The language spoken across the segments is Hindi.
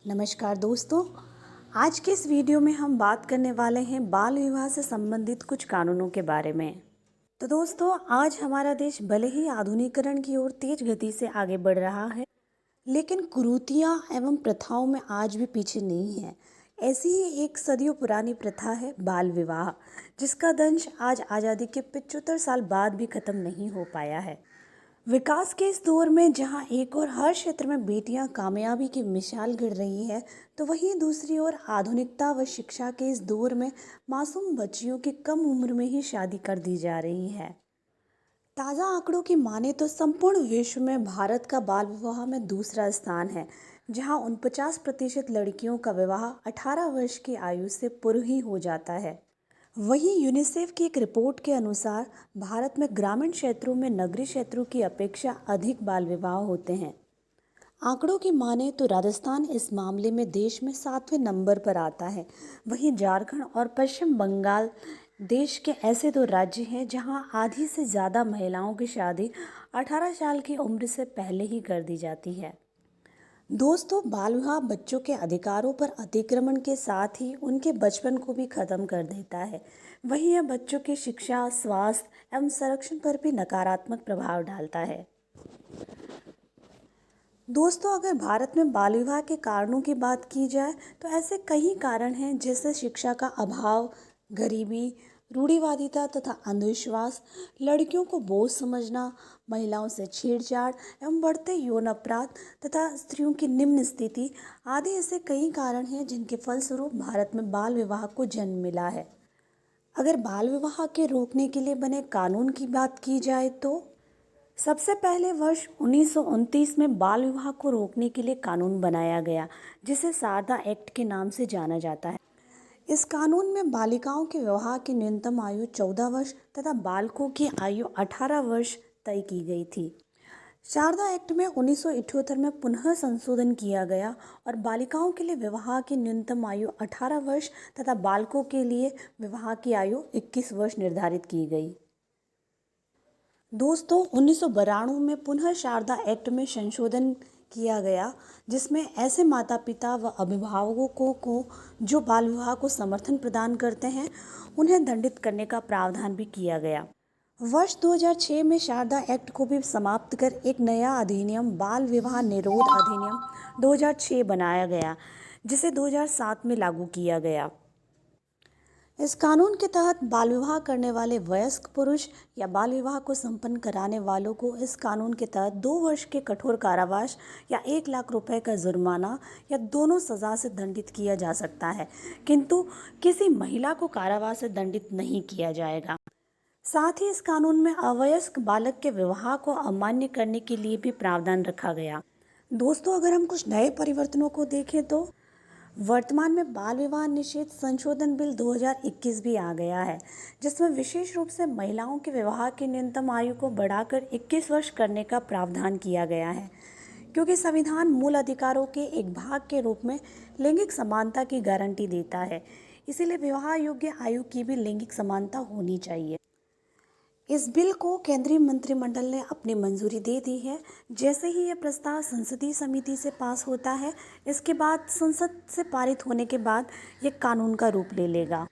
नमस्कार दोस्तों। आज के इस वीडियो में हम बात करने वाले हैं बाल विवाह से संबंधित कुछ कानूनों के बारे में। तो दोस्तों, आज हमारा देश भले ही आधुनिकीकरण की ओर तेज गति से आगे बढ़ रहा है, लेकिन कुरीतियाँ एवं प्रथाओं में आज भी पीछे नहीं है। ऐसी ही एक सदियों पुरानी प्रथा है बाल विवाह, जिसका दंश आज आज़ादी के 75 साल बाद भी खत्म नहीं हो पाया है। विकास के इस दौर में जहां एक और हर क्षेत्र में बेटियां कामयाबी की मिसाल गढ़ रही है, तो वहीं दूसरी ओर आधुनिकता व शिक्षा के इस दौर में मासूम बच्चियों की कम उम्र में ही शादी कर दी जा रही है। ताज़ा आंकड़ों की माने तो संपूर्ण विश्व में भारत का बाल विवाह में दूसरा स्थान है, जहां 49% लड़कियों का विवाह 18 वर्ष की आयु से पूर्व ही हो जाता है। वहीं यूनिसेफ की एक रिपोर्ट के अनुसार भारत में ग्रामीण क्षेत्रों में नगरीय क्षेत्रों की अपेक्षा अधिक बाल विवाह होते हैं। आंकड़ों की माने तो राजस्थान इस मामले में देश में 7वें नंबर पर आता है। वहीं झारखंड और पश्चिम बंगाल देश के ऐसे दो राज्य हैं जहां आधी से ज़्यादा महिलाओं की शादी 18 साल की उम्र से पहले ही कर दी जाती है। दोस्तों, बाल विवाह बच्चों के अधिकारों पर अतिक्रमण के साथ ही उनके बचपन को भी खत्म कर देता है। वहीं यह बच्चों की शिक्षा, स्वास्थ्य एवं संरक्षण पर भी नकारात्मक प्रभाव डालता है। दोस्तों, अगर भारत में बाल विवाह के कारणों की बात की जाए तो ऐसे कई कारण हैं, जैसे शिक्षा का अभाव, गरीबी, रूढ़िवादिता तथा अंधविश्वास, लड़कियों को बोझ समझना, महिलाओं से छेड़छाड़ एवं बढ़ते यौन अपराध तथा स्त्रियों की निम्न स्थिति आदि ऐसे कई कारण हैं जिनके फलस्वरूप भारत में बाल विवाह को जन्म मिला है। अगर बाल विवाह के रोकने के लिए बने कानून की बात की जाए तो सबसे पहले वर्ष 1929 में बाल विवाह को रोकने के लिए कानून बनाया गया, जिसे शारदा एक्ट के नाम से जाना जाता है। इस कानून में बालिकाओं के विवाह की न्यूनतम आयु 14 वर्ष तथा बालकों की आयु 18 वर्ष तय की गई थी। शारदा एक्ट में 1978 में पुनः संशोधन किया गया और बालिकाओं के लिए विवाह की न्यूनतम आयु 18 वर्ष तथा बालकों के लिए विवाह की आयु 21 वर्ष निर्धारित की गई। दोस्तों, 1992 में पुनः शारदा एक्ट में संशोधन किया गया, जिसमें ऐसे माता पिता व अभिभावकों को जो बाल विवाह को समर्थन प्रदान करते हैं, उन्हें दंडित करने का प्रावधान भी किया गया। वर्ष 2006 में शारदा एक्ट को भी समाप्त कर एक नया अधिनियम बाल विवाह निरोध अधिनियम 2006 बनाया गया, जिसे 2007 में लागू किया गया। इस कानून के तहत बाल विवाह करने वाले वयस्क पुरुष या बाल विवाह को संपन्न कराने वालों को इस कानून के तहत 2 वर्ष के कठोर कारावास या 1 लाख रुपए का जुर्माना या दोनों सज़ा से दंडित किया जा सकता है, किंतु किसी महिला को कारावास से दंडित नहीं किया जाएगा। साथ ही इस कानून में अवयस्क बालक के विवाह को अमान्य करने के लिए भी प्रावधान रखा गया। दोस्तों, अगर हम कुछ नए परिवर्तनों को देखें तो वर्तमान में बाल विवाह निषेध संशोधन बिल 2021 भी आ गया है, जिसमें विशेष रूप से महिलाओं के विवाह की न्यूनतम आयु को बढ़ाकर 21 वर्ष करने का प्रावधान किया गया है, क्योंकि संविधान मूल अधिकारों के एक भाग के रूप में लैंगिक समानता की गारंटी देता है। इसीलिए विवाह योग्य आयु की भी लैंगिक समानता होनी चाहिए। इस बिल को केंद्रीय मंत्रिमंडल ने अपनी मंजूरी दे दी है। जैसे ही यह प्रस्ताव संसदीय समिति से पास होता है, इसके बाद संसद से पारित होने के बाद ये कानून का रूप ले लेगा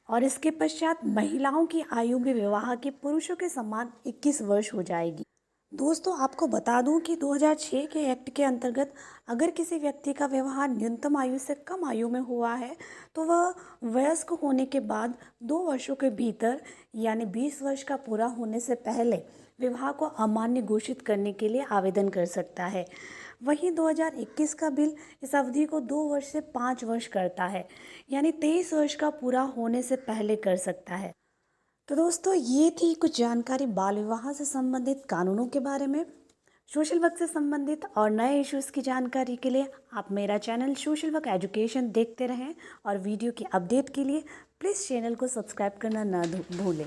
और इसके पश्चात महिलाओं की आयु भी विवाह के पुरुषों के समान 21 वर्ष हो जाएगी। दोस्तों, आपको बता दूं कि 2006 के एक्ट के अंतर्गत अगर किसी व्यक्ति का विवाह न्यूनतम आयु से कम आयु में हुआ है, तो वह वयस्क होने के बाद 2 वर्षों के भीतर यानी 20 वर्ष का पूरा होने से पहले विवाह को अमान्य घोषित करने के लिए आवेदन कर सकता है। वहीं 2021 का बिल इस अवधि को 2 वर्ष से 5 वर्ष करता है, यानी 23 वर्ष का पूरा होने से पहले कर सकता है। तो दोस्तों, ये थी कुछ जानकारी बाल विवाह से संबंधित कानूनों के बारे में। सोशल वर्क से संबंधित और नए इश्यूज़ की जानकारी के लिए आप मेरा चैनल सोशल वर्क एजुकेशन देखते रहें और वीडियो की अपडेट के लिए प्लीज़ चैनल को सब्सक्राइब करना ना भूलें।